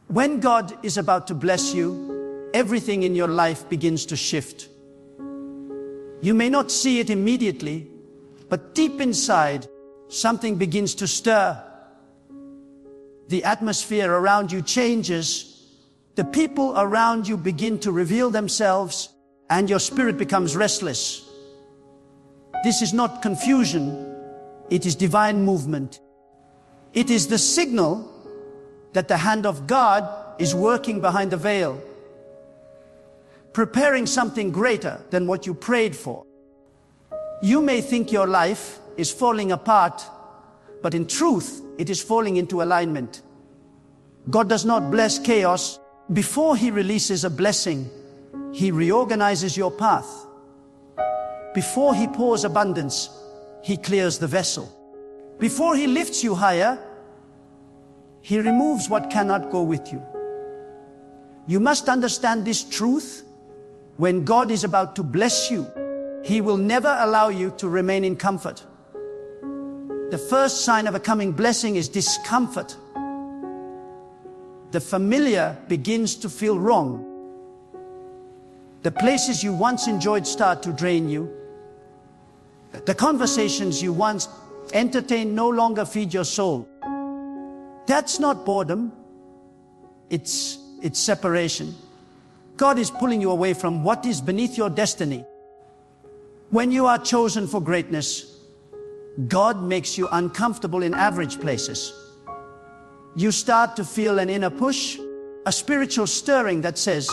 When God is about to bless you, everything in your life begins to shift. You may not see it immediately, but deep inside, something begins to stir. The atmosphere around you changes. The people around you begin to reveal themselves, and your spirit becomes restless. This is not confusion, it is divine movement. It is the signal that the hand of God is working behind the veil, preparing something greater than what you prayed for. You may think your life is falling apart, but in truth, it is falling into alignment. God does not bless chaos. Before He releases a blessing, He reorganizes your path. Before He pours abundance, He clears the vessel. Before He lifts you higher, He removes what cannot go with you. You must understand this truth. When God is about to bless you, He will never allow you to remain in comfort. The first sign of a coming blessing is discomfort. The familiar begins to feel wrong. The places you once enjoyed start to drain you. The conversations you once entertained no longer feed your soul. That's not boredom. It's separation. God is pulling you away from what is beneath your destiny. When you are chosen for greatness, God makes you uncomfortable in average places. You start to feel an inner push, a spiritual stirring that says,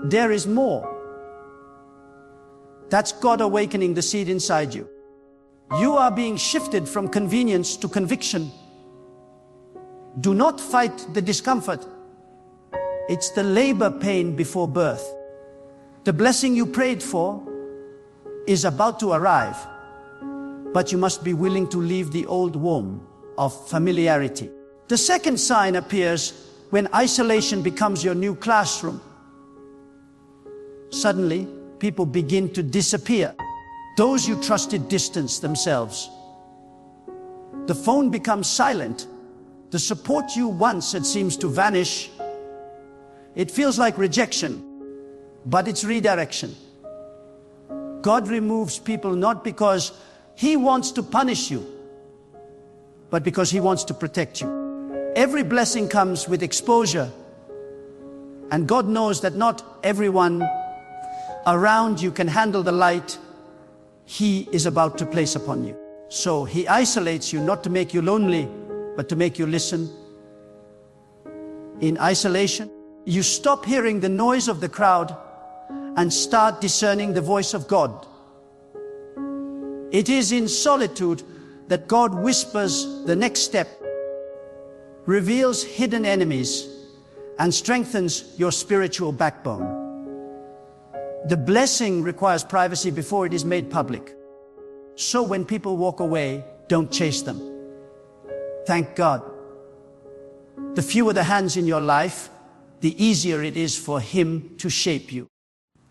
there is more. That's God awakening the seed inside you. You are being shifted from convenience to conviction. Do not fight the discomfort. It's the labor pain before birth. The blessing you prayed for is about to arrive, but you must be willing to leave the old womb of familiarity. The second sign appears when isolation becomes your new classroom. Suddenly, people begin to disappear. Those you trusted distance themselves. The phone becomes silent. The support you once had seems to vanish. It feels like rejection, but it's redirection. God removes people not because He wants to punish you, but because He wants to protect you. Every blessing comes with exposure, and God knows that not everyone around you can handle the light He is about to place upon you. So He isolates you not to make you lonely, but to make you listen. In isolation, you stop hearing the noise of the crowd and start discerning the voice of God. It is in solitude that God whispers the next step, reveals hidden enemies, and strengthens your spiritual backbone. The blessing requires privacy before it is made public. So when people walk away, don't chase them. Thank God. The fewer the hands in your life, the easier it is for Him to shape you.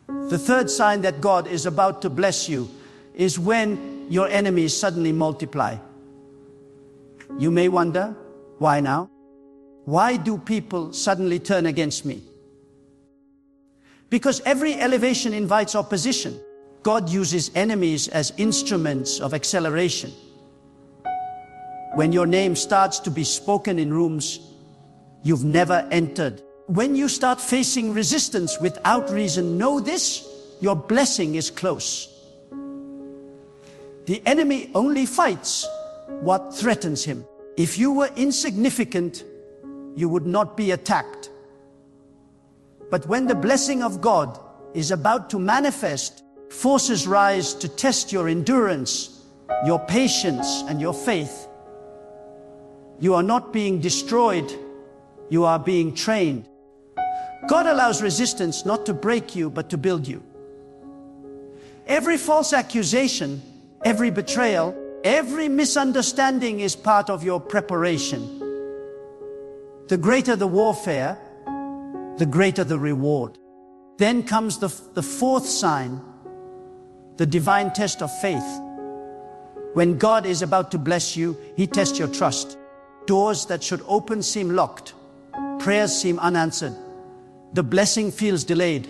The third sign that God is about to bless you is when your enemies suddenly multiply. You may wonder, why now? Why do people suddenly turn against me? Because every elevation invites opposition. God uses enemies as instruments of acceleration. When your name starts to be spoken in rooms you've never entered, when you start facing resistance without reason, know this, your blessing is close. The enemy only fights what threatens him. If you were insignificant, you would not be attacked. But when the blessing of God is about to manifest, forces rise to test your endurance, your patience, and your faith. You are not being destroyed, you are being trained. God allows resistance not to break you, but to build you. Every false accusation, every betrayal, every misunderstanding is part of your preparation. The greater the warfare, the greater the reward. Then comes the fourth sign, the divine test of faith. When God is about to bless you, He tests your trust. Doors that should open seem locked. Prayers seem unanswered. The blessing feels delayed.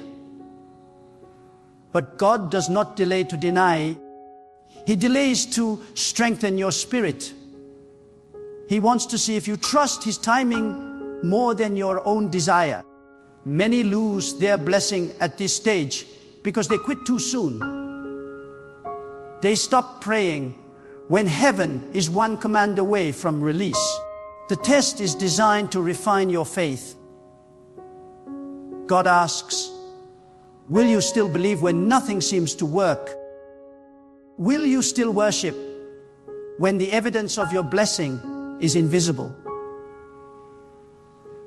But God does not delay to deny. He delays to strengthen your spirit. He wants to see if you trust His timing more than your own desire. Many lose their blessing at this stage because they quit too soon. They stop praying when heaven is one command away from release. The test is designed to refine your faith. God asks, will you still believe when nothing seems to work? Will you still worship when the evidence of your blessing is invisible?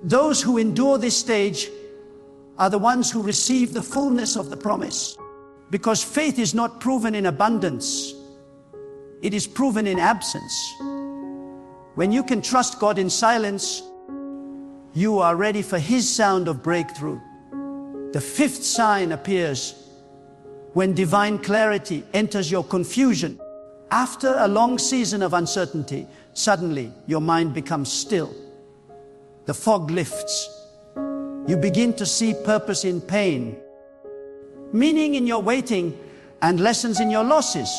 Those who endure this stage are the ones who receive the fullness of the promise. Because faith is not proven in abundance, it is proven in absence. When you can trust God in silence, you are ready for His sound of breakthrough. The fifth sign appears when divine clarity enters your confusion. After a long season of uncertainty, suddenly your mind becomes still. The fog lifts. You begin to see purpose in pain, meaning in your waiting, and lessons in your losses.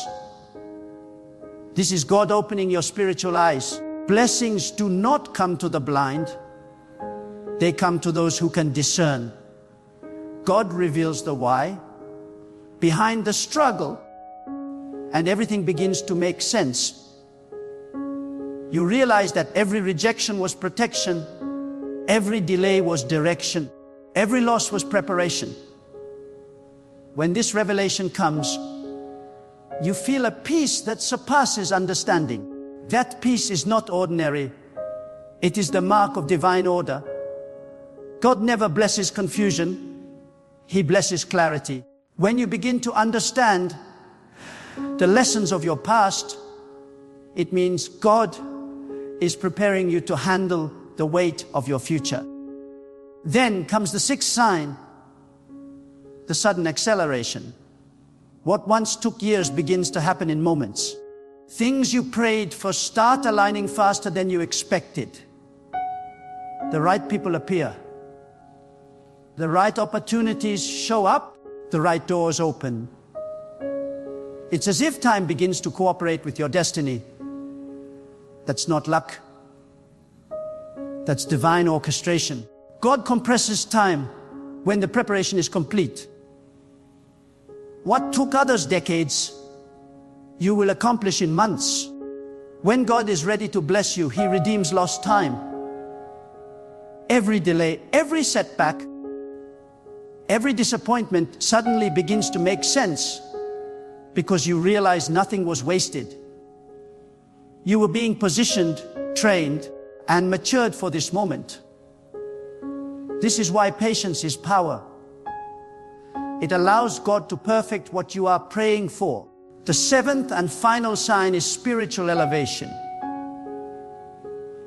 This is God opening your spiritual eyes. Blessings do not come to the blind. They come to those who can discern. God reveals the why behind the struggle, and everything begins to make sense. You realize that every rejection was protection, every delay was direction, every loss was preparation. When this revelation comes, you feel a peace that surpasses understanding. That peace is not ordinary. It is the mark of divine order. God never blesses confusion. He blesses clarity. When you begin to understand the lessons of your past, it means God is preparing you to handle the weight of your future. Then comes the sixth sign, the sudden acceleration. What once took years begins to happen in moments. Things you prayed for start aligning faster than you expected. The right people appear. The right opportunities show up. The right doors open. It's as if time begins to cooperate with your destiny. That's not luck. That's divine orchestration. God compresses time when the preparation is complete. What took others decades, you will accomplish in months. When God is ready to bless you, He redeems lost time. Every delay, every setback, every disappointment suddenly begins to make sense because you realize nothing was wasted. You were being positioned, trained, and matured for this moment. This is why patience is power. It allows God to perfect what you are praying for. The seventh and final sign is spiritual elevation.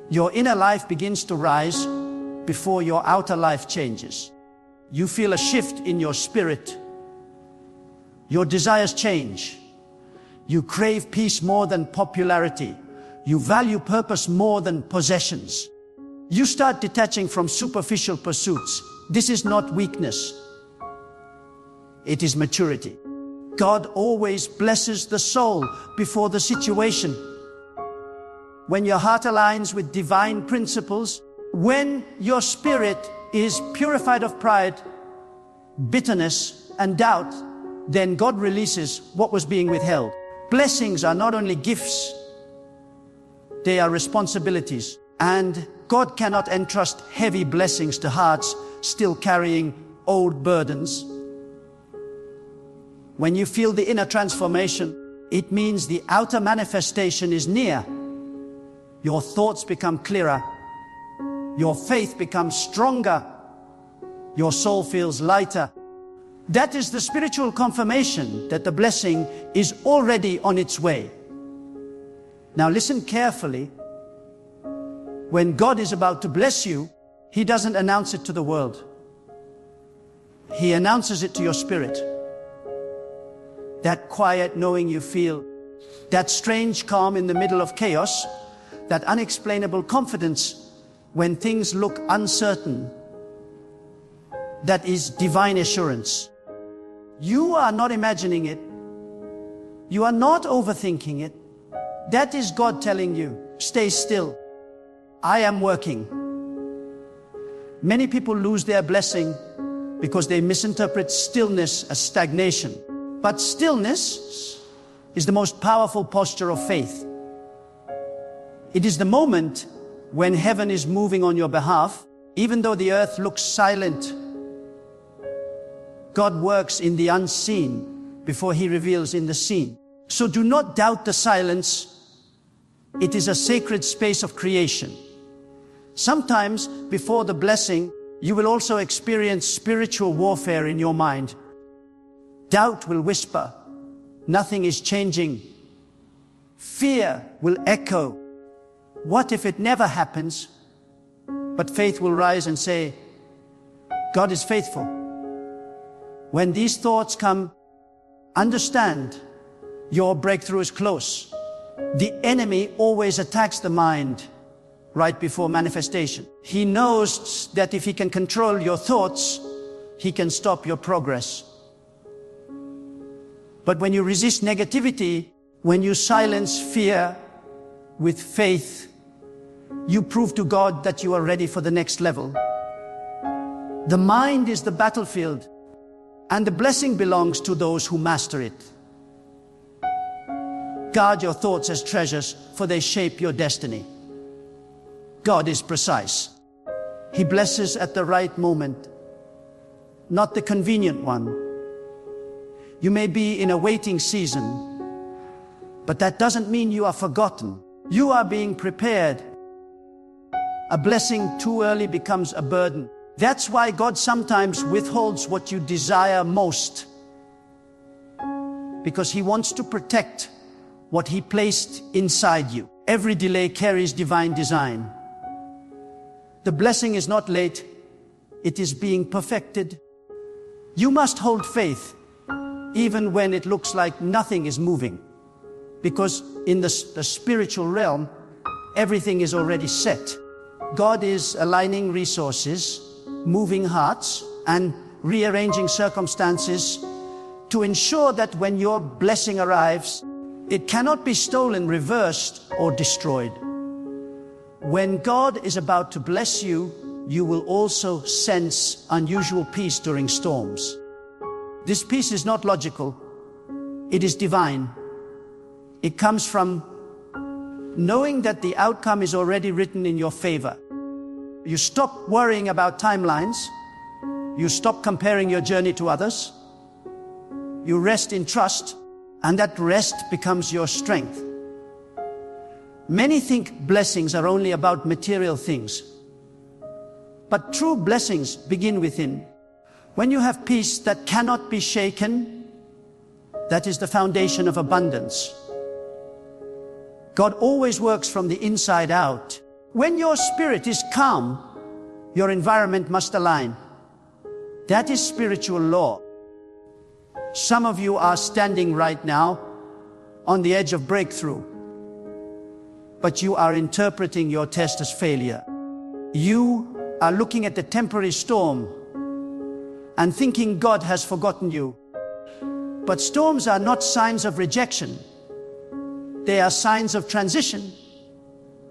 Your inner life begins to rise before your outer life changes. You feel a shift in your spirit. Your desires change. You crave peace more than popularity. You value purpose more than possessions. You start detaching from superficial pursuits. This is not weakness. It is maturity. God always blesses the soul before the situation. When your heart aligns with divine principles, when your spirit is purified of pride, bitterness, and doubt, then God releases what was being withheld. Blessings are not only gifts, they are responsibilities. And God cannot entrust heavy blessings to hearts still carrying old burdens. When you feel the inner transformation, it means the outer manifestation is near. Your thoughts become clearer. Your faith becomes stronger. Your soul feels lighter. That is the spiritual confirmation that the blessing is already on its way. Now listen carefully. When God is about to bless you, He doesn't announce it to the world. He announces it to your spirit. That quiet knowing you feel, That strange calm in the middle of chaos, that unexplainable confidence when things look uncertain, that is divine assurance. You are not imagining it. You are not overthinking it. That is God telling you, stay still. I am working. Many people lose their blessing because they misinterpret stillness as stagnation. But stillness is the most powerful posture of faith. It is the moment when heaven is moving on your behalf, even though the earth looks silent. God works in the unseen before He reveals in the seen. So do not doubt the silence. It is a sacred space of creation. Sometimes before the blessing, you will also experience spiritual warfare in your mind. Doubt will whisper, nothing is changing. Fear will echo, what if it never happens? But faith will rise and say, God is faithful. When these thoughts come, understand your breakthrough is close. The enemy always attacks the mind right before manifestation. He knows that if he can control your thoughts, he can stop your progress. But when you resist negativity, when you silence fear with faith, you prove to God that you are ready for the next level. The mind is the battlefield, and the blessing belongs to those who master it. Guard your thoughts as treasures, for they shape your destiny. God is precise. He blesses at the right moment, not the convenient one. You may be in a waiting season, but that doesn't mean you are forgotten. You are being prepared. A blessing too early becomes a burden. That's why God sometimes withholds what you desire most, because He wants to protect what He placed inside you. Every delay carries divine design. The blessing is not late, it is being perfected. You must hold faith, even when it looks like nothing is moving, because in the spiritual realm, everything is already set. God is aligning resources, moving hearts, and rearranging circumstances to ensure that when your blessing arrives, it cannot be stolen, reversed, or destroyed. When God is about to bless you, you will also sense unusual peace during storms. This peace is not logical, it is divine. It comes from knowing that the outcome is already written in your favor. You stop worrying about timelines. You stop comparing your journey to others. You rest in trust, and that rest becomes your strength. Many think blessings are only about material things, but true blessings begin within. When you have peace that cannot be shaken, that is the foundation of abundance. God always works from the inside out. When your spirit is calm, your environment must align. That is spiritual law. Some of you are standing right now on the edge of breakthrough, but you are interpreting your test as failure. You are looking at the temporary storm and thinking God has forgotten you. But storms are not signs of rejection. They are signs of transition.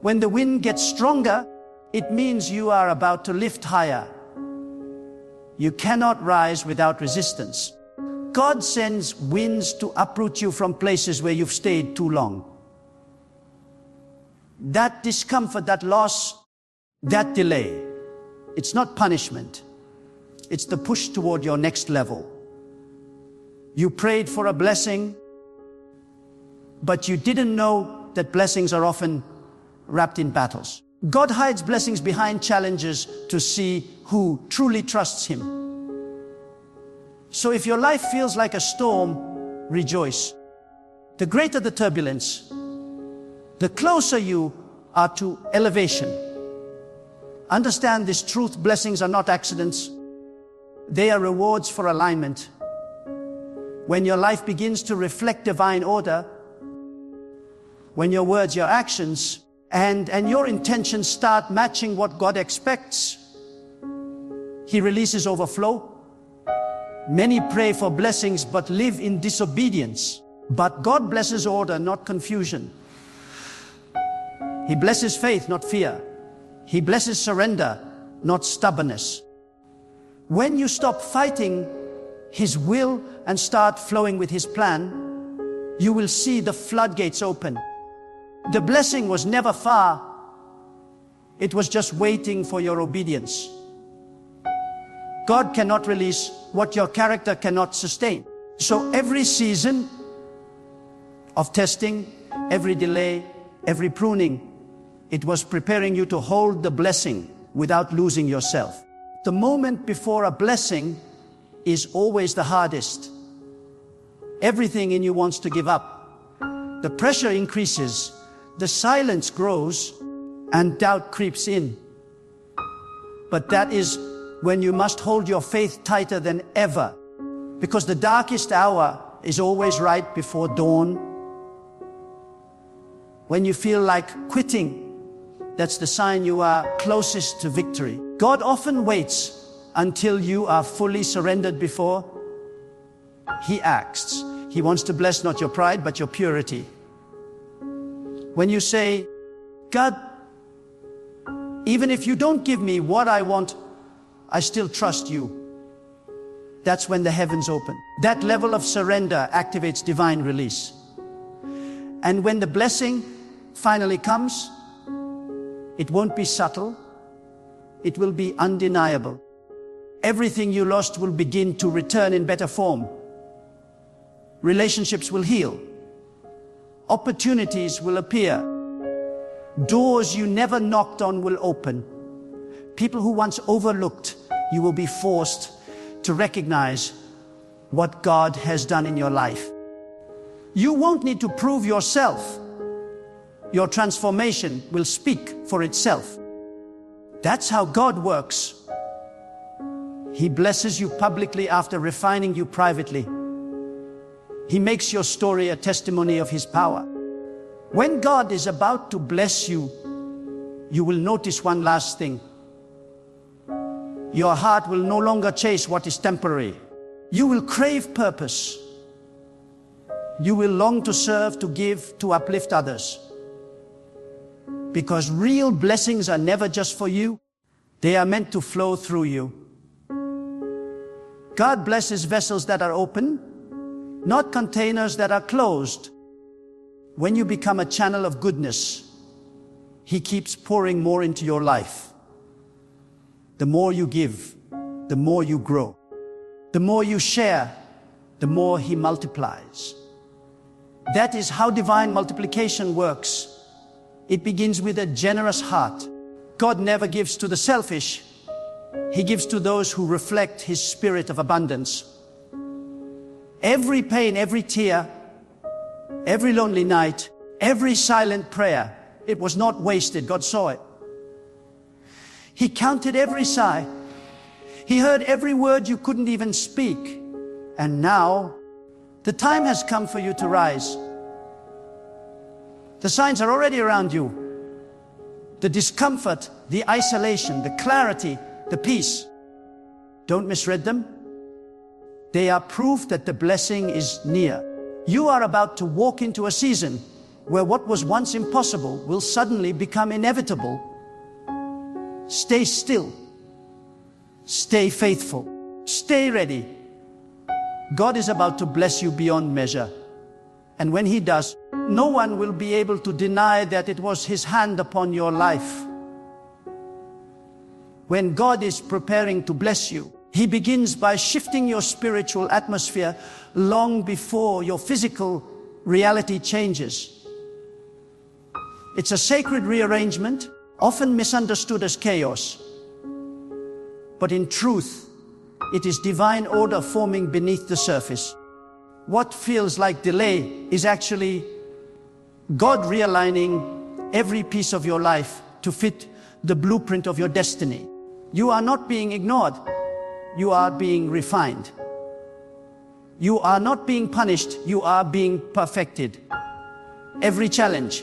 When the wind gets stronger, it means you are about to lift higher. You cannot rise without resistance. God sends winds to uproot you from places where you've stayed too long. That discomfort, that loss, that delay, it's not punishment. It's the push toward your next level. You prayed for a blessing, but you didn't know that blessings are often wrapped in battles. God hides blessings behind challenges to see who truly trusts Him. So if your life feels like a storm, rejoice. The greater the turbulence, the closer you are to elevation. Understand this truth: blessings are not accidents. They are rewards for alignment. When your life begins to reflect divine order, when your words, your actions, and your intentions start matching what God expects, He releases overflow. Many pray for blessings but live in disobedience. But God blesses order, not confusion. He blesses faith, not fear. He blesses surrender, not stubbornness. When you stop fighting His will and start flowing with His plan, you will see the floodgates open. The blessing was never far. It was just waiting for your obedience. God cannot release what your character cannot sustain. So every season of testing, every delay, every pruning, it was preparing you to hold the blessing without losing yourself. The moment before a blessing is always the hardest. Everything in you wants to give up. The pressure increases, the silence grows, and doubt creeps in. But that is when you must hold your faith tighter than ever, because the darkest hour is always right before dawn. When you feel like quitting, that's the sign you are closest to victory. God often waits until you are fully surrendered before He acts. He wants to bless not your pride, but your purity. When you say, God, even if you don't give me what I want, I still trust you. That's when the heavens open. That level of surrender activates divine release. And when the blessing finally comes, it won't be subtle. It will be undeniable. Everything you lost will begin to return in better form. Relationships will heal. Opportunities will appear. Doors you never knocked on will open. People who once overlooked, you will be forced to recognize what God has done in your life. You won't need to prove yourself. Your transformation will speak for itself. That's how God works. He blesses you publicly after refining you privately. He makes your story a testimony of His power. When God is about to bless you, you will notice one last thing. Your heart will no longer chase what is temporary. You will crave purpose. You will long to serve, to give, to uplift others. Because real blessings are never just for you. They are meant to flow through you. God blesses vessels that are open, not containers that are closed. When you become a channel of goodness, He keeps pouring more into your life. The more you give, the more you grow. The more you share, the more He multiplies. That is how divine multiplication works. It begins with a generous heart. God never gives to the selfish. He gives to those who reflect His spirit of abundance. Every pain, every tear, every lonely night, every silent prayer, it was not wasted. God saw it. He counted every sigh. He heard every word you couldn't even speak. And now, the time has come for you to rise. The signs are already around you. The discomfort, the isolation, the clarity, the peace. Don't misread them. They are proof that the blessing is near. You are about to walk into a season where what was once impossible will suddenly become inevitable. Stay still. Stay faithful. Stay ready. God is about to bless you beyond measure. And when He does, no one will be able to deny that it was His hand upon your life. When God is preparing to bless you, He begins by shifting your spiritual atmosphere long before your physical reality changes. It's a sacred rearrangement, often misunderstood as chaos. But in truth, it is divine order forming beneath the surface. What feels like delay is actually God realigning every piece of your life to fit the blueprint of your destiny. You are not being ignored. You are being refined. You are not being punished. You are being perfected. Every challenge,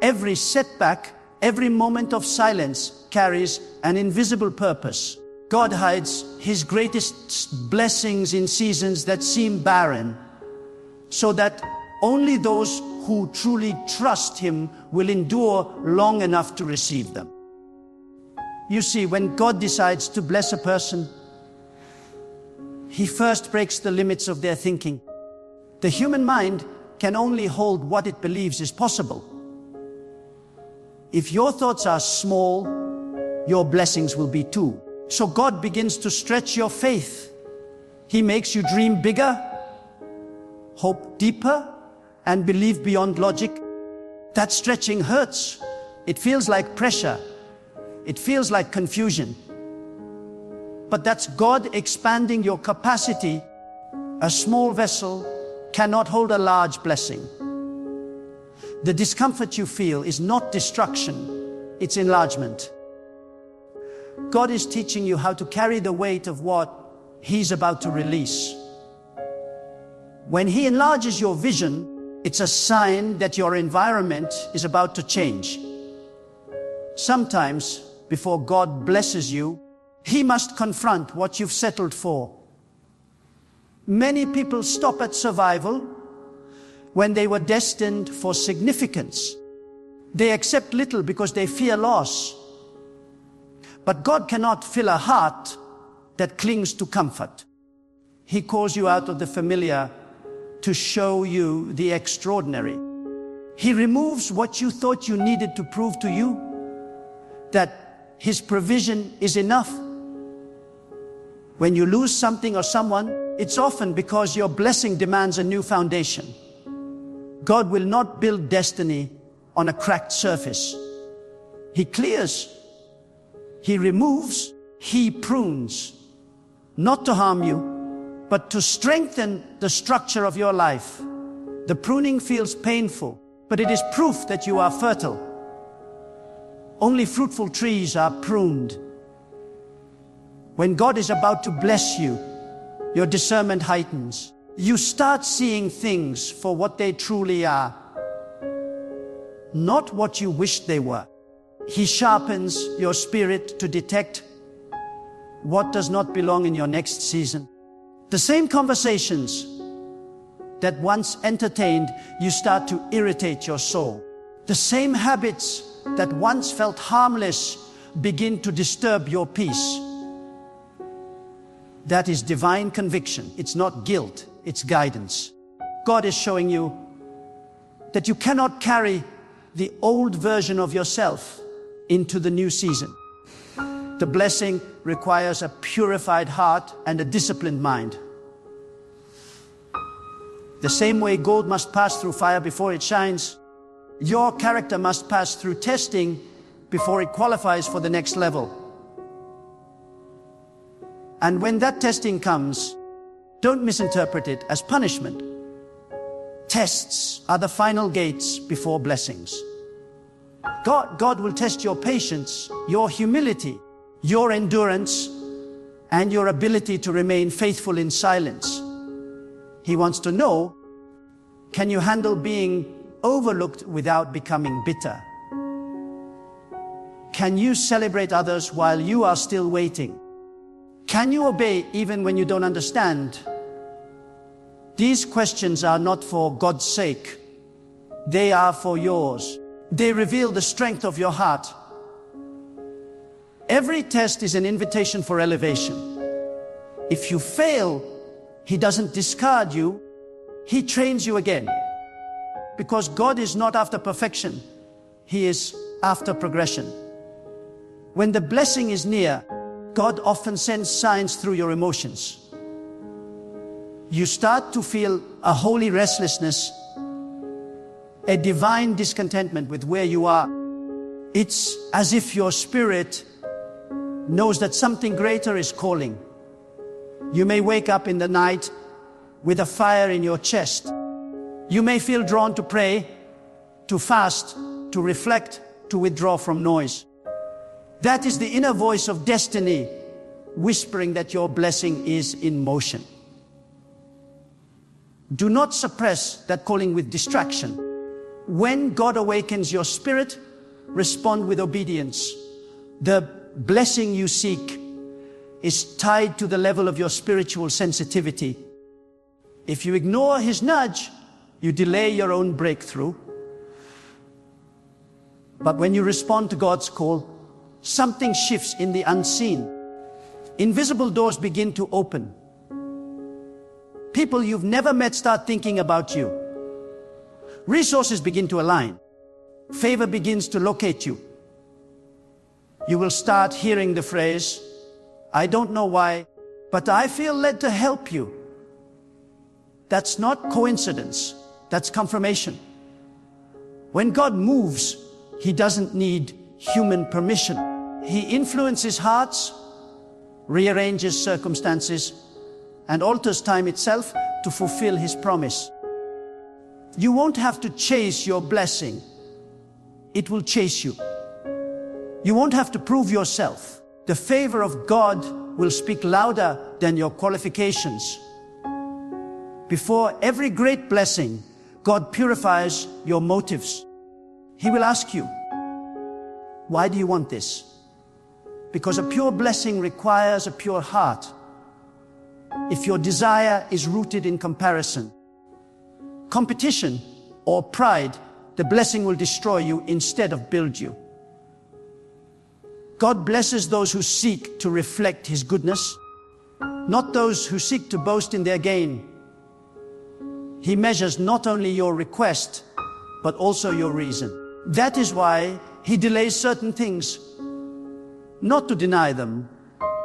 every setback, every moment of silence carries an invisible purpose. God hides His greatest blessings in seasons that seem barren, so that only those who truly trust Him will endure long enough to receive them. You see, when God decides to bless a person, He first breaks the limits of their thinking. The human mind can only hold what it believes is possible. If your thoughts are small, your blessings will be too. So God begins to stretch your faith. He makes you dream bigger, hope deeper, and believe beyond logic. That stretching hurts. It feels like pressure. It feels like confusion. But that's God expanding your capacity. A small vessel cannot hold a large blessing. The discomfort you feel is not destruction, it's enlargement. God is teaching you how to carry the weight of what He's about to release. When He enlarges your vision, it's a sign that your environment is about to change. Sometimes, before God blesses you, He must confront what you've settled for. Many people stop at survival when they were destined for significance. They accept little because they fear loss. But God cannot fill a heart that clings to comfort. He calls you out of the familiar to show you the extraordinary. He removes what you thought you needed to prove to you that His provision is enough. When you lose something or someone, it's often because your blessing demands a new foundation. God will not build destiny on a cracked surface. He clears, He removes, He prunes, not to harm you, but to strengthen the structure of your life. The pruning feels painful, but it is proof that you are fertile. Only fruitful trees are pruned. When God is about to bless you, your discernment heightens. You start seeing things for what they truly are, not what you wished they were. He sharpens your spirit to detect what does not belong in your next season. The same conversations that once entertained you start to irritate your soul. The same habits that once felt harmless begin to disturb your peace. That is divine conviction. It's not guilt, it's guidance. God is showing you that you cannot carry the old version of yourself into the new season. The blessing requires a purified heart and a disciplined mind. The same way gold must pass through fire before it shines, your character must pass through testing before it qualifies for the next level. And when that testing comes, don't misinterpret it as punishment. Tests are the final gates before blessings. God will test your patience, your humility, your endurance, and your ability to remain faithful in silence. He wants to know, can you handle being overlooked without becoming bitter? Can you celebrate others while you are still waiting? Can you obey even when you don't understand? These questions are not for God's sake. They are for yours. They reveal the strength of your heart. Every test is an invitation for elevation. If you fail, He doesn't discard you. He trains you again. Because God is not after perfection. He is after progression. When the blessing is near, God often sends signs through your emotions. You start to feel a holy restlessness, a divine discontentment with where you are. It's as if your spirit knows that something greater is calling. You may wake up in the night with a fire in your chest. You may feel drawn to pray, to fast, to reflect, to withdraw from noise. That is the inner voice of destiny, whispering that your blessing is in motion. Do not suppress that calling with distraction. When God awakens your spirit, respond with obedience. The blessing you seek is tied to the level of your spiritual sensitivity. If you ignore His nudge, you delay your own breakthrough. But when you respond to God's call, something shifts in the unseen. Invisible doors begin to open. People you've never met start thinking about you. Resources begin to align. Favor begins to locate you. You will start hearing the phrase, "I don't know why, but I feel led to help you." That's not coincidence. That's confirmation. When God moves, He doesn't need human permission. He influences hearts, rearranges circumstances, and alters time itself to fulfill His promise. You won't have to chase your blessing. It will chase you. You won't have to prove yourself. The favor of God will speak louder than your qualifications. Before every great blessing, God purifies your motives. He will ask you, "Why do you want this?" Because a pure blessing requires a pure heart. If your desire is rooted in comparison, competition, or pride, the blessing will destroy you instead of build you. God blesses those who seek to reflect His goodness, not those who seek to boast in their gain. He measures not only your request, but also your reason. That is why He delays certain things, not to deny them,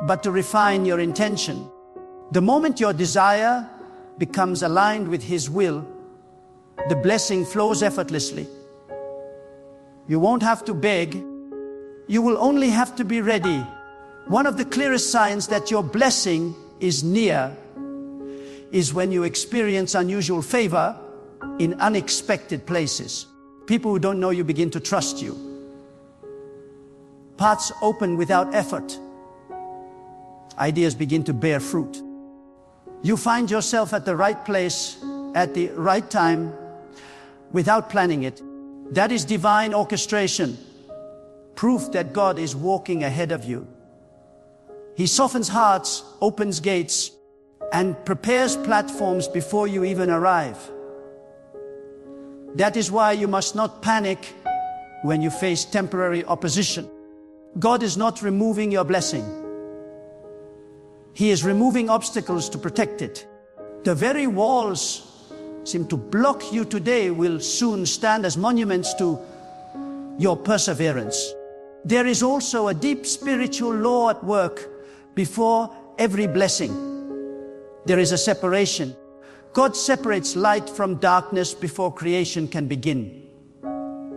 but to refine your intention. The moment your desire becomes aligned with His will, the blessing flows effortlessly. You won't have to beg. You will only have to be ready. One of the clearest signs that your blessing is near is when you experience unusual favor in unexpected places. People who don't know you begin to trust you. Paths open without effort. Ideas begin to bear fruit. You find yourself at the right place at the right time without planning it. That is divine orchestration, proof that God is walking ahead of you. He softens hearts, opens gates, and prepares platforms before you even arrive. That is why you must not panic when you face temporary opposition. God is not removing your blessing. He is removing obstacles to protect it. The very walls seem to block you today will soon stand as monuments to your perseverance. There is also a deep spiritual law at work before every blessing. There is a separation. God separates light from darkness before creation can begin.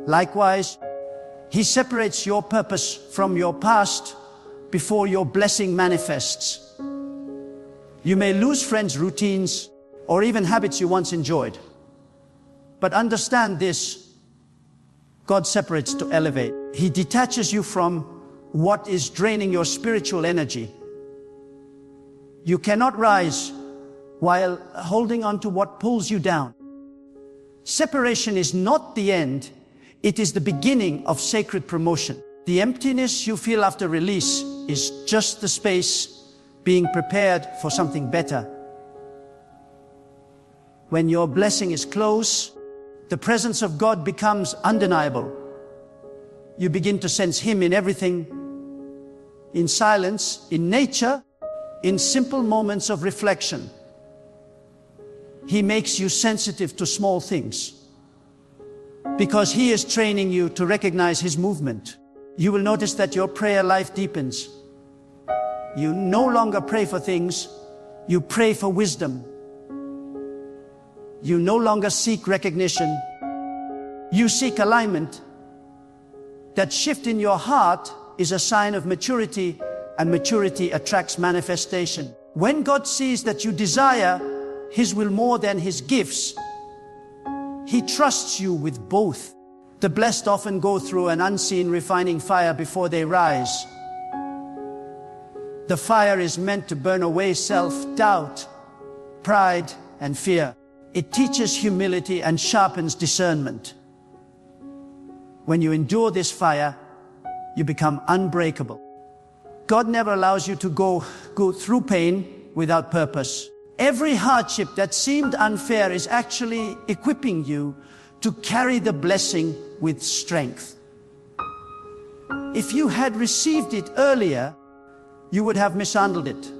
Likewise, He separates your purpose from your past before your blessing manifests. You may lose friends, routines, or even habits you once enjoyed. But understand this: God separates to elevate. He detaches you from what is draining your spiritual energy. You cannot rise while holding on to what pulls you down. Separation is not the end, it is the beginning of sacred promotion. The emptiness you feel after release is just the space being prepared for something better. When your blessing is close, the presence of God becomes undeniable. You begin to sense Him in everything, in silence, in nature, in simple moments of reflection. He makes you sensitive to small things because He is training you to recognize His movement. You will notice that your prayer life deepens. You no longer pray for things, you pray for wisdom. You no longer seek recognition, you seek alignment. That shift in your heart is a sign of maturity, and maturity attracts manifestation. When God sees that you desire His will more than His gifts, He trusts you with both. The blessed often go through an unseen refining fire before they rise. The fire is meant to burn away self-doubt, pride, and fear. It teaches humility and sharpens discernment. When you endure this fire, you become unbreakable. God never allows you to go through pain without purpose. Every hardship that seemed unfair is actually equipping you to carry the blessing with strength. If you had received it earlier, you would have mishandled it.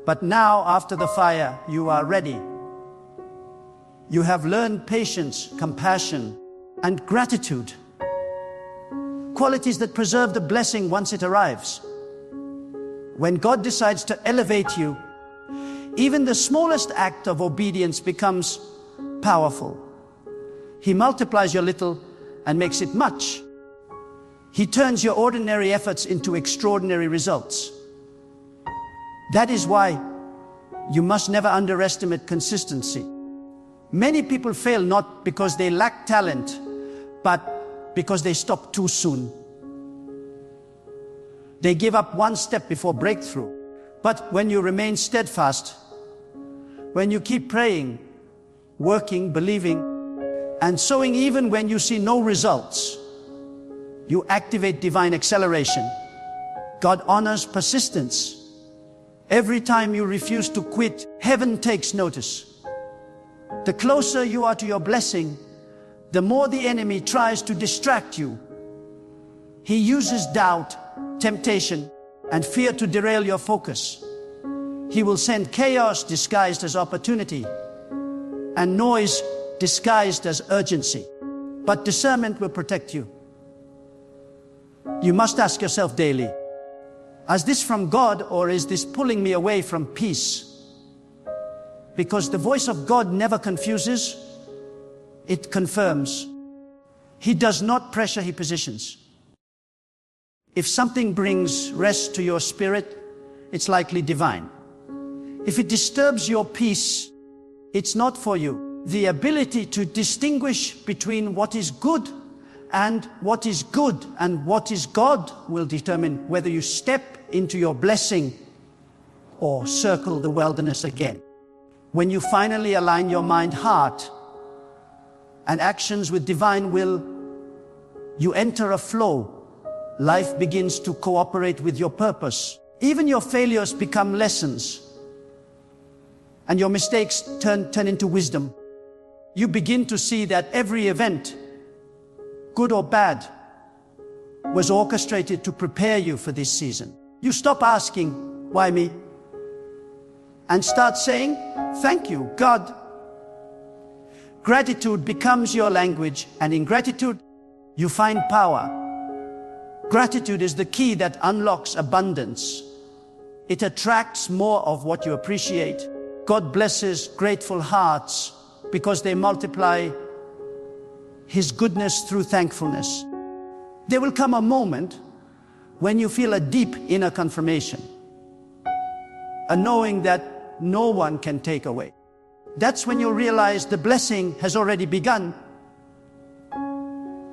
But now, after the fire, you are ready. You have learned patience, compassion, and gratitude. Qualities that preserve the blessing once it arrives. When God decides to elevate you, even the smallest act of obedience becomes powerful. He multiplies your little and makes it much. He turns your ordinary efforts into extraordinary results. That is why you must never underestimate consistency. Many people fail not because they lack talent, but because they stop too soon. They give up one step before breakthrough. But when you remain steadfast, when you keep praying, working, believing, and sowing even when you see no results, you activate divine acceleration. God honors persistence. Every time you refuse to quit, heaven takes notice. The closer you are to your blessing, the more the enemy tries to distract you. He uses doubt, temptation, and fear to derail your focus. He will send chaos disguised as opportunity and noise disguised as urgency. But discernment will protect you. You must ask yourself daily, is this from God or is this pulling me away from peace? Because the voice of God never confuses, it confirms. He does not pressure, he positions. If something brings rest to your spirit, it's likely divine. If it disturbs your peace, it's not for you. The ability to distinguish between what is good and what is good and what is God will determine whether you step into your blessing or circle the wilderness again. When you finally align your mind, heart, and actions with divine will, you enter a flow. Life begins to cooperate with your purpose. Even your failures become lessons, and your mistakes turn into wisdom. You begin to see that every event, good or bad, was orchestrated to prepare you for this season. You stop asking, why me? And start saying, thank you, God. Gratitude becomes your language, and in gratitude, you find power. Gratitude is the key that unlocks abundance. It attracts more of what you appreciate. God blesses grateful hearts because they multiply His goodness through thankfulness. There will come a moment when you feel a deep inner confirmation, a knowing that no one can take away. That's when you realize the blessing has already begun.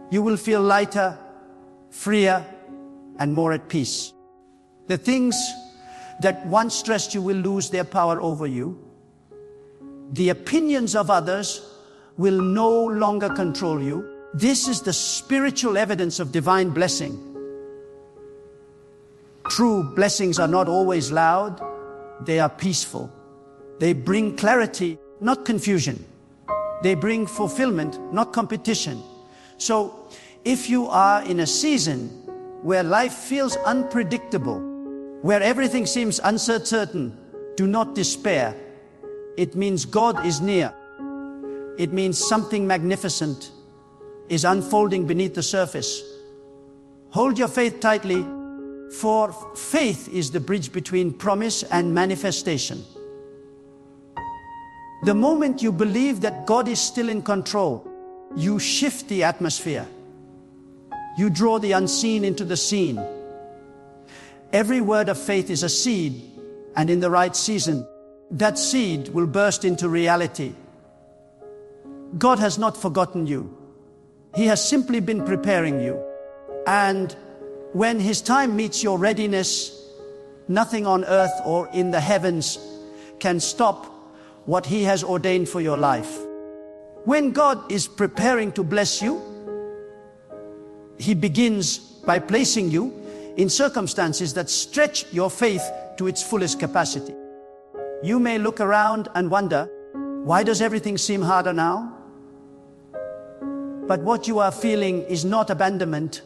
You will feel lighter, freer, and more at peace. The things that once stressed you will lose their power over you. The opinions of others will no longer control you. This is the spiritual evidence of divine blessing. True blessings are not always loud. They are peaceful. They bring clarity, not confusion. They bring fulfillment, not competition. So, if you are in a season where life feels unpredictable, where everything seems uncertain, do not despair. It means God is near. It means something magnificent is unfolding beneath the surface. Hold your faith tightly, for faith is the bridge between promise and manifestation. The moment you believe that God is still in control, you shift the atmosphere. You draw the unseen into the seen. Every word of faith is a seed, and in the right season, that seed will burst into reality. God has not forgotten you. He has simply been preparing you. And when His time meets your readiness, nothing on earth or in the heavens can stop what He has ordained for your life. When God is preparing to bless you, He begins by placing you in circumstances that stretch your faith to its fullest capacity. You may look around and wonder, why does everything seem harder now? But what you are feeling is not abandonment.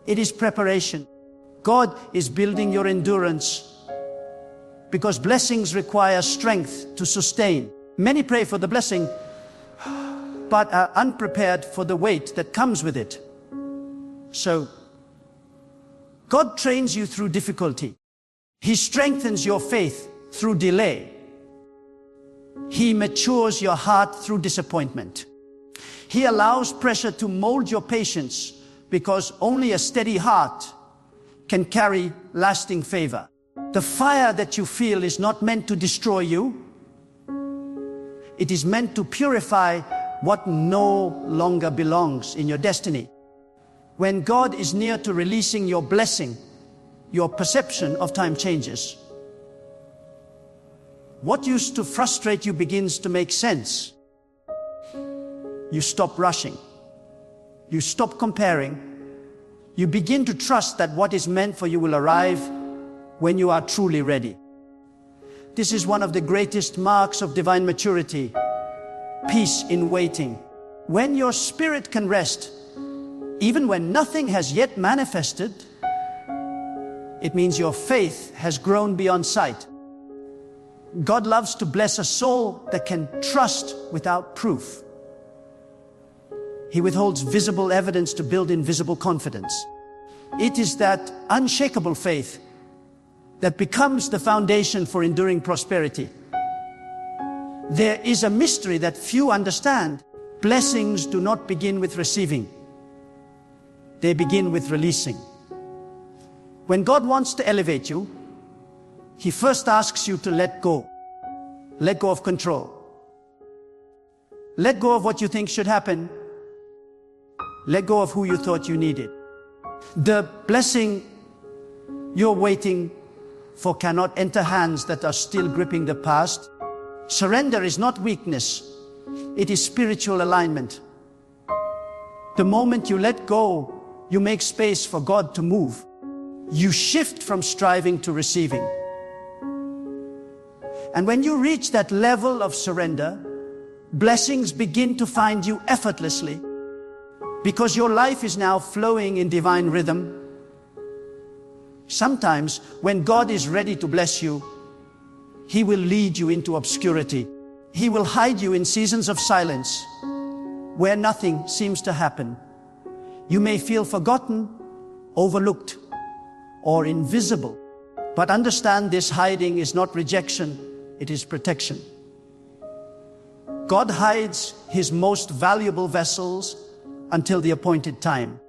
It is preparation. God is building your endurance because blessings require strength to sustain. Many pray for the blessing, but are unprepared for the weight that comes with it. So, God trains you through difficulty. He strengthens your faith through delay. He matures your heart through disappointment. He allows pressure to mold your patience because only a steady heart can carry lasting favor. The fire that you feel is not meant to destroy you. It is meant to purify what no longer belongs in your destiny. When God is near to releasing your blessing, your perception of time changes. What used to frustrate you begins to make sense. You stop rushing. You stop comparing. You begin to trust that what is meant for you will arrive when you are truly ready. This is one of the greatest marks of divine maturity, peace in waiting. When your spirit can rest, even when nothing has yet manifested, it means your faith has grown beyond sight. God loves to bless a soul that can trust without proof. He withholds visible evidence to build invisible confidence. It is that unshakable faith that becomes the foundation for enduring prosperity. There is a mystery that few understand. Blessings do not begin with receiving. They begin with releasing. When God wants to elevate you, He first asks you to let go. Let go of control. Let go of what you think should happen. Let go of who you thought you needed. The blessing you're waiting for cannot enter hands that are still gripping the past. Surrender is not weakness. It is spiritual alignment. The moment you let go, you make space for God to move. You shift from striving to receiving. And when you reach that level of surrender, blessings begin to find you effortlessly because your life is now flowing in divine rhythm. Sometimes when God is ready to bless you, He will lead you into obscurity. He will hide you in seasons of silence where nothing seems to happen. You may feel forgotten, overlooked, or invisible. But understand, this hiding is not rejection, it is protection. God hides His most valuable vessels until the appointed time.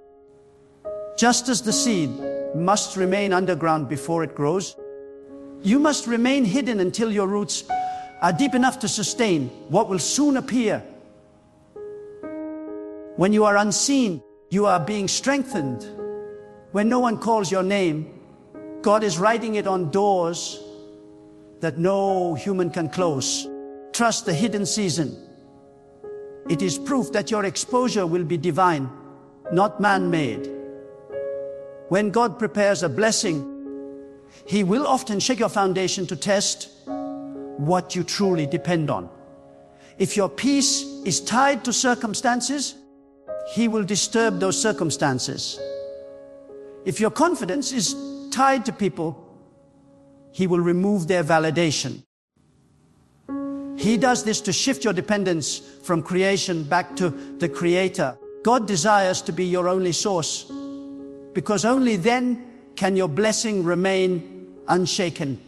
Just as the seed must remain underground before it grows, you must remain hidden until your roots are deep enough to sustain what will soon appear. When you are unseen, you are being strengthened. When no one calls your name, God is writing it on doors that no human can close. Trust the hidden season. It is proof that your exposure will be divine, not man-made. When God prepares a blessing, He will often shake your foundation to test what you truly depend on. If your peace is tied to circumstances, He will disturb those circumstances. If your confidence is tied to people, He will remove their validation. He does this to shift your dependence from creation back to the Creator. God desires to be your only source, because only then can your blessing remain unshaken.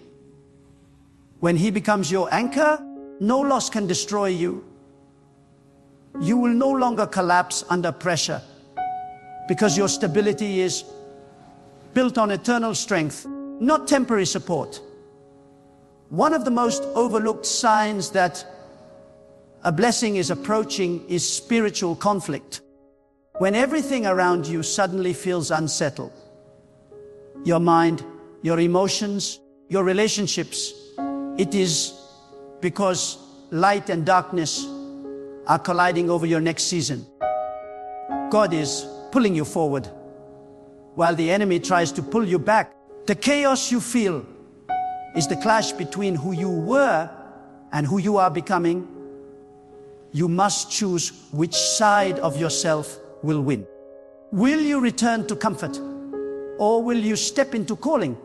When He becomes your anchor, no loss can destroy you. You will no longer collapse under pressure, because your stability is built on eternal strength, not temporary support. One of the most overlooked signs that a blessing is approaching is spiritual conflict. When everything around you suddenly feels unsettled, your mind, your emotions, your relationships, it is because light and darkness are colliding over your next season. God is pulling you forward, while the enemy tries to pull you back. The chaos you feel is the clash between who you were and who you are becoming. You must choose which side of yourself will win. Will you return to comfort, or will you step into calling?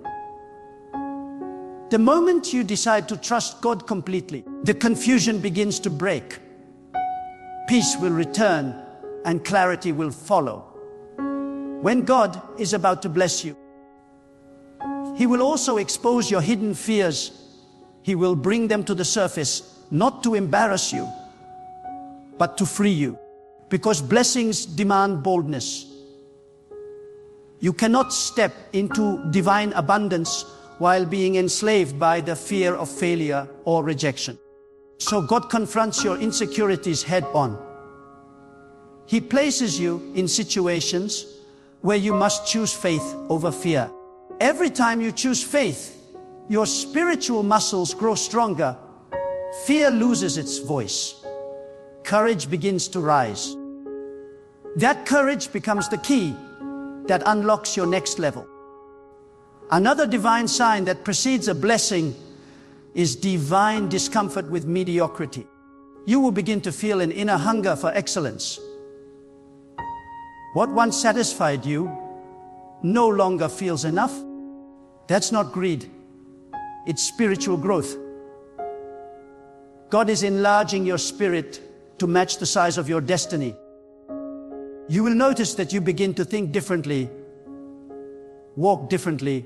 The moment you decide to trust God completely, the confusion begins to break. Peace will return and clarity will follow. When God is about to bless you, He will also expose your hidden fears. He will bring them to the surface, not to embarrass you, but to free you. Because blessings demand boldness. You cannot step into divine abundance while being enslaved by the fear of failure or rejection. So God confronts your insecurities head on. He places you in situations where you must choose faith over fear. Every time you choose faith, your spiritual muscles grow stronger. Fear loses its voice. Courage begins to rise. That courage becomes the key that unlocks your next level. Another divine sign that precedes a blessing is divine discomfort with mediocrity. You will begin to feel an inner hunger for excellence. What once satisfied you no longer feels enough. That's not greed. It's spiritual growth. God is enlarging your spirit to match the size of your destiny. You will notice that you begin to think differently, walk differently,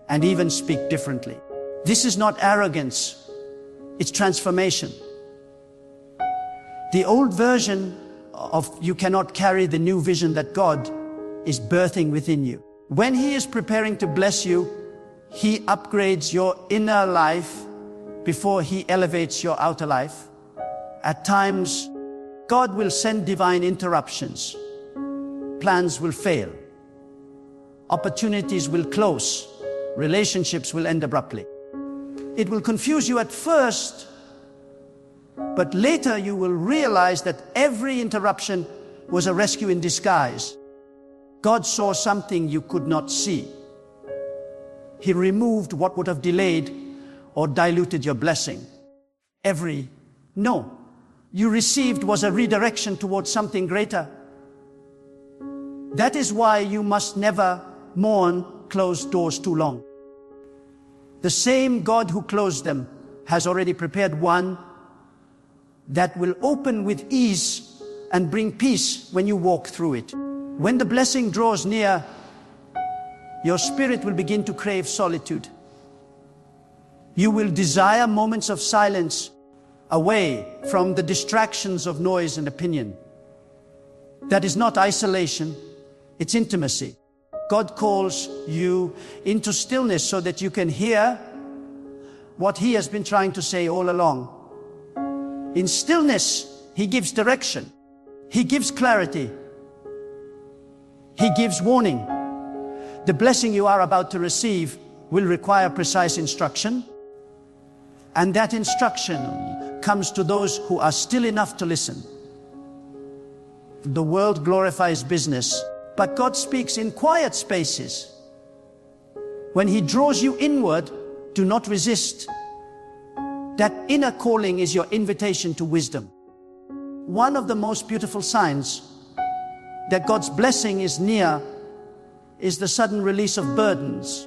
and even speak differently. This is not arrogance, it's transformation. The old version of you cannot carry the new vision that God is birthing within you. When He is preparing to bless you, He upgrades your inner life before He elevates your outer life. At times, God will send divine interruptions. Plans will fail. Opportunities will close. Relationships will end abruptly. It will confuse you at first, but later you will realize that every interruption was a rescue in disguise. God saw something you could not see. He removed what would have delayed or diluted your blessing. Every no you received was a redirection towards something greater. That is why you must never mourn closed doors too long. The same God who closed them has already prepared one that will open with ease and bring peace when you walk through it. When the blessing draws near, your spirit will begin to crave solitude. You will desire moments of silence away from the distractions of noise and opinion. That is not isolation, it's intimacy. God calls you into stillness so that you can hear what He has been trying to say all along. In stillness, He gives direction. He gives clarity. He gives warning. The blessing you are about to receive will require precise instruction, and that instruction comes to those who are still enough to listen. The world glorifies business, but God speaks in quiet spaces. When He draws you inward, do not resist. That inner calling is your invitation to wisdom. One of the most beautiful signs that God's blessing is near is the sudden release of burdens.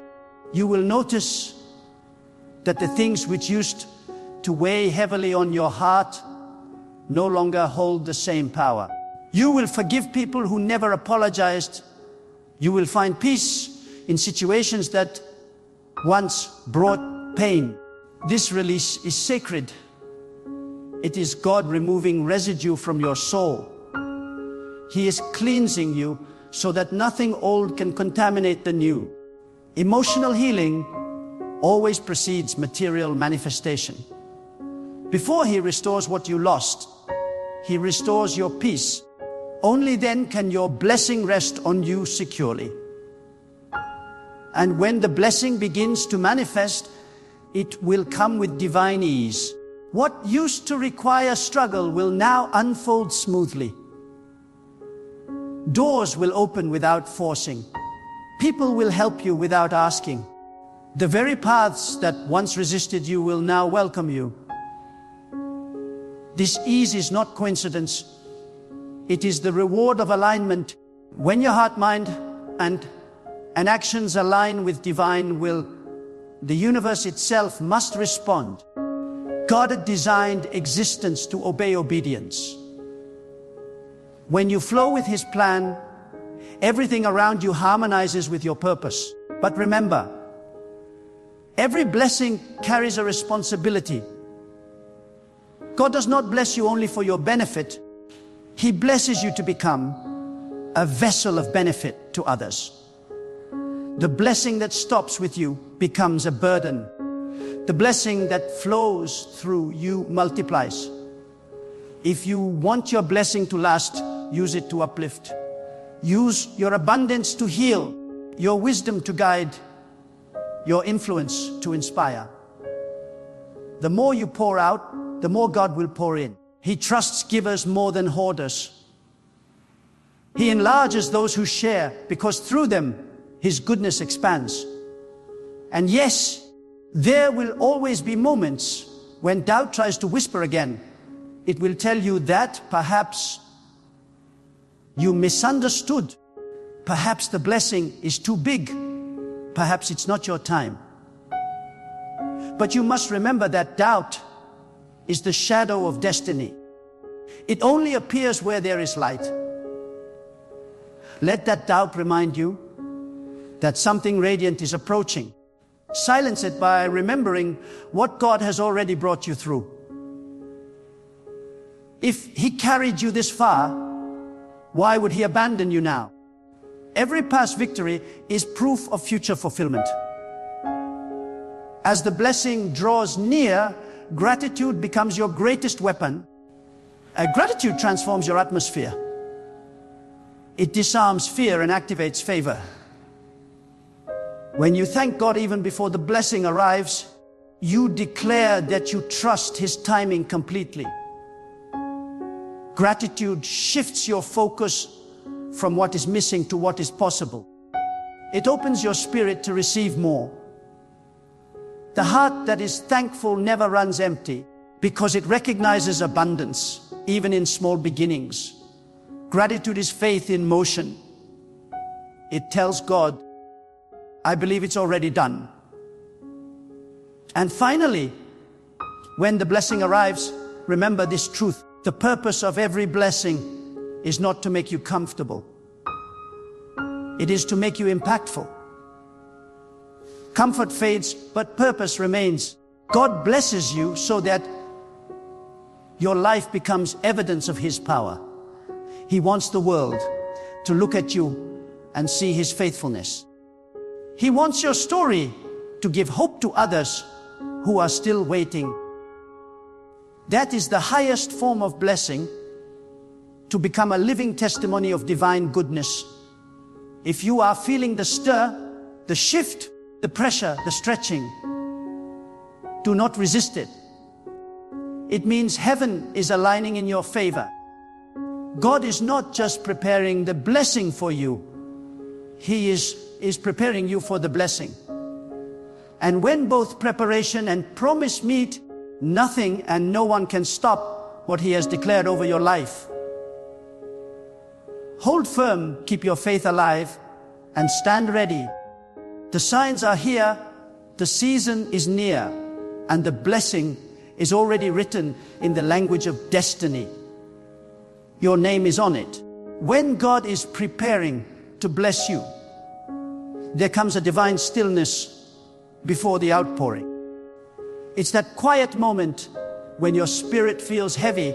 You will notice that the things which used to weigh heavily on your heart no longer hold the same power. You will forgive people who never apologized. You will find peace in situations that once brought pain. This release is sacred. It is God removing residue from your soul. He is cleansing you so that nothing old can contaminate the new. Emotional healing always precedes material manifestation. Before He restores what you lost, He restores your peace. Only then can your blessing rest on you securely. And when the blessing begins to manifest, it will come with divine ease. What used to require struggle will now unfold smoothly. Doors will open without forcing. People will help you without asking. The very paths that once resisted you will now welcome you. This ease is not coincidence. It is the reward of alignment. When your heart, mind, and actions align with divine will, the universe itself must respond. God had designed existence to obey obedience. When you flow with His plan, everything around you harmonizes with your purpose. But remember, every blessing carries a responsibility. God does not bless you only for your benefit. He blesses you to become a vessel of benefit to others. The blessing that stops with you becomes a burden. The blessing that flows through you multiplies. If you want your blessing to last, use it to uplift. Use your abundance to heal, your wisdom to guide, your influence to inspire. The more you pour out, the more God will pour in. He trusts givers more than hoarders. He enlarges those who share, because through them, His goodness expands. And yes, there will always be moments when doubt tries to whisper again. It will tell you that perhaps you misunderstood. Perhaps the blessing is too big. Perhaps it's not your time. But you must remember that doubt is the shadow of destiny. It only appears where there is light. Let that doubt remind you that something radiant is approaching. Silence it by remembering what God has already brought you through. If He carried you this far, why would He abandon you now? Every past victory is proof of future fulfillment. As the blessing draws near, gratitude becomes your greatest weapon. Gratitude transforms your atmosphere. It disarms fear and activates favor. When you thank God even before the blessing arrives, you declare that you trust His timing completely. Gratitude shifts your focus from what is missing to what is possible. It opens your spirit to receive more. The heart that is thankful never runs empty, because it recognizes abundance, even in small beginnings. Gratitude is faith in motion. It tells God, I believe it's already done. And finally, when the blessing arrives, remember this truth. The purpose of every blessing is not to make you comfortable. It is to make you impactful. Comfort fades, but purpose remains. God blesses you so that your life becomes evidence of His power. He wants the world to look at you and see His faithfulness. He wants your story to give hope to others who are still waiting. That is the highest form of blessing, to become a living testimony of divine goodness. If you are feeling the stir, the shift, the pressure, the stretching, do not resist it. It means heaven is aligning in your favor. God is not just preparing the blessing for you. He is preparing you for the blessing. And when both preparation and promise meet, nothing and no one can stop what He has declared over your life. Hold firm, keep your faith alive, and stand ready. The signs are here, the season is near, and the blessing is already written in the language of destiny. Your name is on it. When God is preparing to bless you, there comes a divine stillness before the outpouring. It's that quiet moment when your spirit feels heavy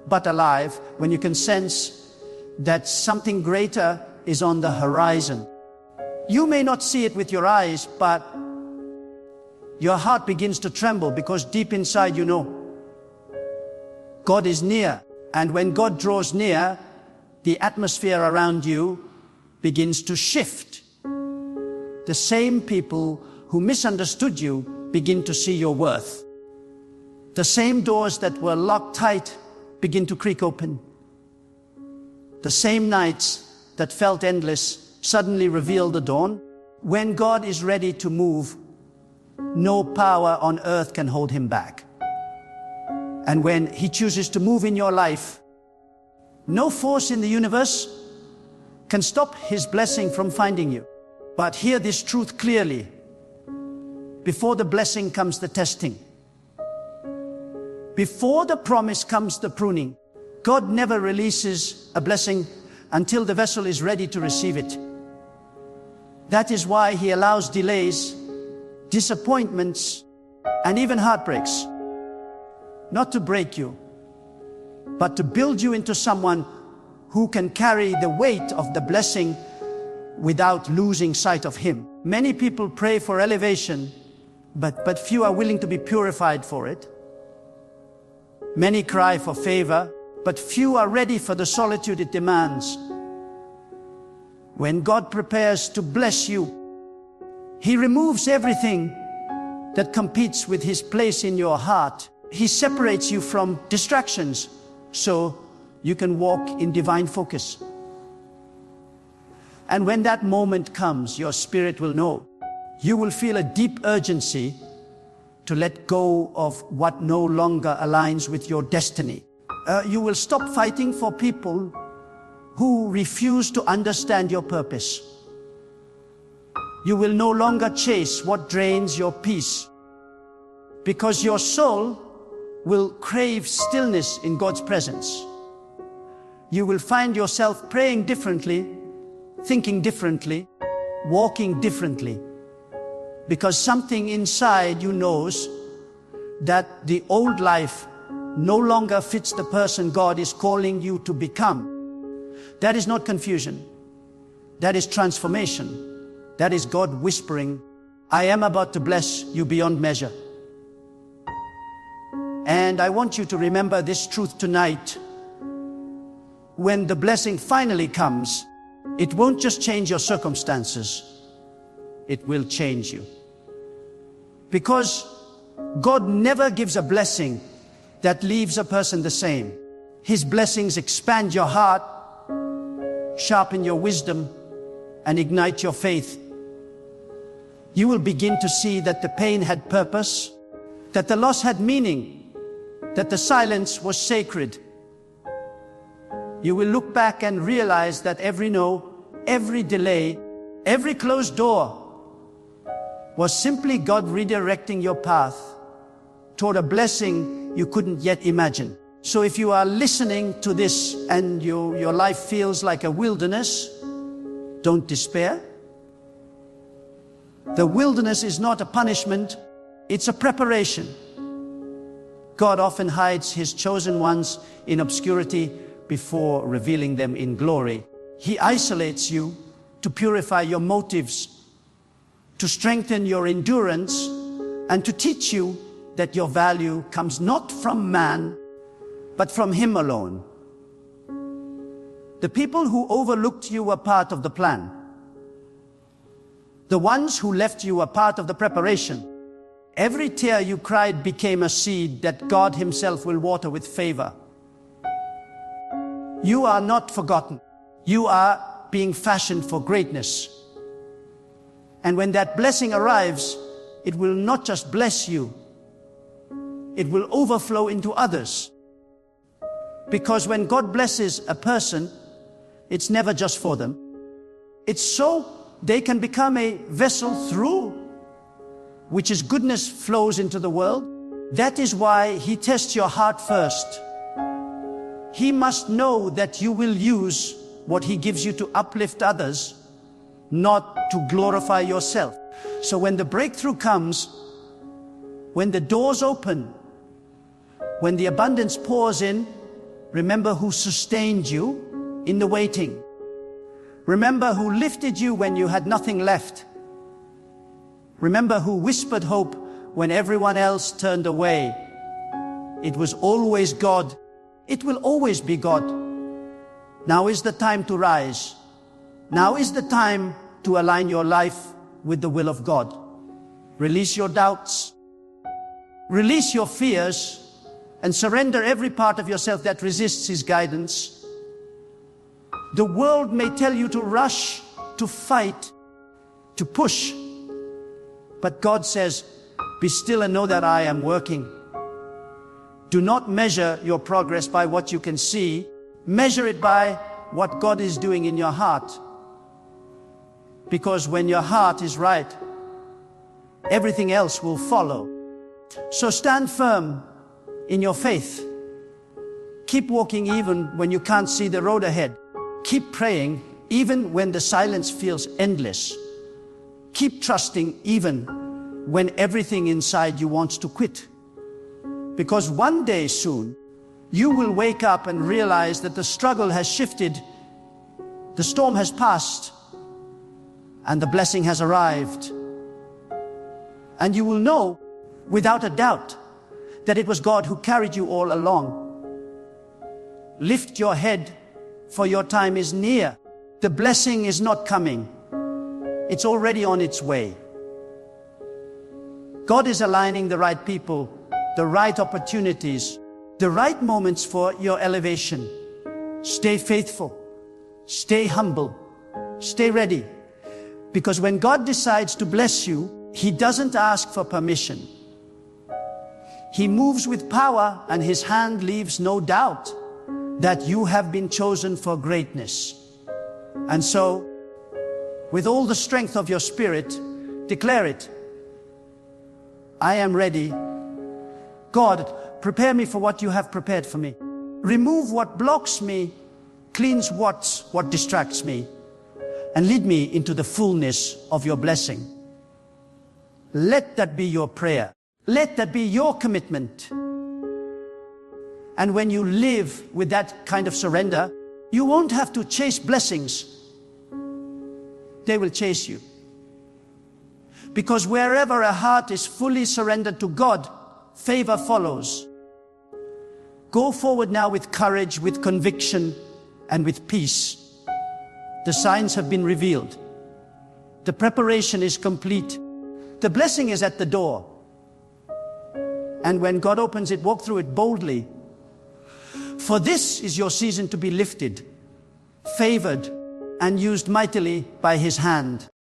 but alive, when you can sense that something greater is on the horizon. You may not see it with your eyes, but your heart begins to tremble, because deep inside you know God is near. And when God draws near, the atmosphere around you begins to shift. The same people who misunderstood you begin to see your worth. The same doors that were locked tight begin to creak open. The same nights that felt endless suddenly reveal the dawn. When God is ready to move, no power on earth can hold him back. And when he chooses to move in your life, no force in the universe can stop his blessing from finding you. But hear this truth clearly. Before the blessing comes the testing. Before the promise comes the pruning. God never releases a blessing until the vessel is ready to receive it. That is why he allows delays, disappointments, and even heartbreaks. Not to break you, but to build you into someone who can carry the weight of the blessing without losing sight of him. Many people pray for elevation, but few are willing to be purified for it. Many cry for favor, but few are ready for the solitude it demands. When God prepares to bless you, he removes everything that competes with his place in your heart. He separates you from distractions so you can walk in divine focus. And when that moment comes, your spirit will know. You will feel a deep urgency to let go of what no longer aligns with your destiny. You will stop fighting for people who refuse to understand your purpose. You will no longer chase what drains your peace, because your soul will crave stillness in God's presence. You will find yourself praying differently, thinking differently, walking differently, because something inside you knows that the old life no longer fits the person God is calling you to become. That is not confusion. That is transformation. That is God whispering, I am about to bless you beyond measure. And I want you to remember this truth tonight. When the blessing finally comes, it won't just change your circumstances. It will change you. Because God never gives a blessing that leaves a person the same. His blessings expand your heart, sharpen your wisdom, and ignite your faith. You will begin to see that the pain had purpose, that the loss had meaning, that the silence was sacred. You will look back and realize that every no, every delay, every closed door was simply God redirecting your path toward a blessing you couldn't yet imagine. So if you are listening to this and your life feels like a wilderness, don't despair. The wilderness is not a punishment, it's a preparation. God often hides his chosen ones in obscurity before revealing them in glory. He isolates you to purify your motives, to strengthen your endurance, and to teach you that your value comes not from man, but from him alone. The people who overlooked you were part of the plan. The ones who left you were part of the preparation. Every tear you cried became a seed that God himself will water with favor. You are not forgotten. You are being fashioned for greatness. And when that blessing arrives, it will not just bless you, it will overflow into others. Because when God blesses a person, it's never just for them. It's so they can become a vessel through which his goodness flows into the world. That is why he tests your heart first. He must know that you will use what he gives you to uplift others, not to glorify yourself. So when the breakthrough comes, when the doors open, when the abundance pours in, remember who sustained you in the waiting. Remember who lifted you when you had nothing left. Remember who whispered hope when everyone else turned away. It was always God. It will always be God. Now is the time to rise. Now is the time to align your life with the will of God. Release your doubts. Release your fears and surrender every part of yourself that resists his guidance. The world may tell you to rush, to fight, to push. But God says, be still and know that I am working. Do not measure your progress by what you can see. Measure it by what God is doing in your heart. Because when your heart is right, everything else will follow. So stand firm in your faith. Keep walking even when you can't see the road ahead. Keep praying even when the silence feels endless. Keep trusting even when everything inside you wants to quit. Because one day soon, you will wake up and realize that the struggle has shifted, the storm has passed, and the blessing has arrived. And you will know, without a doubt, that it was God who carried you all along. Lift your head, for your time is near. The blessing is not coming. It's already on its way. God is aligning the right people, the right opportunities, the right moments for your elevation. Stay faithful. Stay humble. Stay ready. Because when God decides to bless you, He doesn't ask for permission. He moves with power, and His hand leaves no doubt that you have been chosen for greatness. And so, with all the strength of your spirit, declare it. I am ready. God, prepare me for what you have prepared for me. Remove what blocks me, cleanse what distracts me, and lead me into the fullness of your blessing. Let that be your prayer. Let that be your commitment. And when you live with that kind of surrender, you won't have to chase blessings. They will chase you. Because wherever a heart is fully surrendered to God, favor follows. Go forward now with courage, with conviction, and with peace. The signs have been revealed. The preparation is complete. The blessing is at the door. And when God opens it, walk through it boldly. For this is your season to be lifted, favored, and used mightily by His hand.